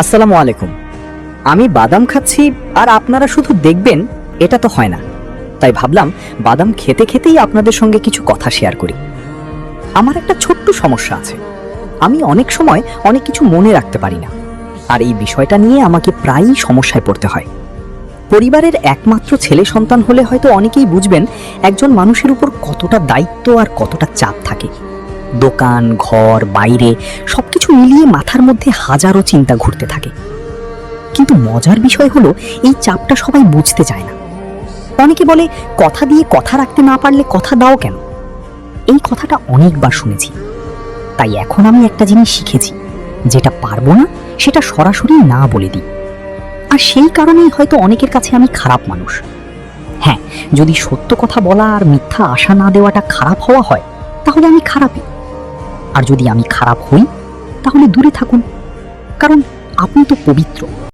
আসসালামু আলাইকুম। আমি বাদাম খাচ্ছি আর আপনারা শুধু দেখবেন, এটা তো হয় না। তাই ভাবলাম বাদাম খেতে খেতেই আপনাদের সঙ্গে কিছু কথা শেয়ার করি। আমার একটা ছোট্ট সমস্যা আছে। আমি অনেক সময় অনেক কিছু মনে রাখতে পারি না, আর এই বিষয়টা নিয়ে আমাকে প্রায়ই সমস্যায় পড়তে হয়। পরিবারের একমাত্র ছেলে সন্তান হলে হয়তো অনেকেই বুঝবেন একজন মানুষের উপর কতটা দায়িত্ব আর কতটা চাপ থাকে। দোকান, ঘর, বাইরে সবকিছু মিলিয়ে মাথার মধ্যে হাজারো চিন্তা ঘুরতে থাকে। কিন্তু মজার বিষয় হলো, এই চাপটা সবাই বুঝতে চায় না। অনেকে বলে, কথা দিয়ে কথা রাখতে না পারলে কথা দাও কেন। এই কথাটা অনেকবার শুনেছি। তাই এখন আমি একটা জিনিস শিখেছি, যেটা পারবো না সেটা সরাসরি না বলে দিই। আর সেই কারণেই হয়তো অনেকের কাছে আমি খারাপ মানুষ। হ্যাঁ, যদি সত্য কথা বলা আর মিথ্যা আশা না দেওয়াটা খারাপ হওয়া হয়, তাহলে আমি খারাপই। আর যদি আমি খারাপ হই, তাহলে দূরে থাকুন, কারণ আপনি তো পবিত্র।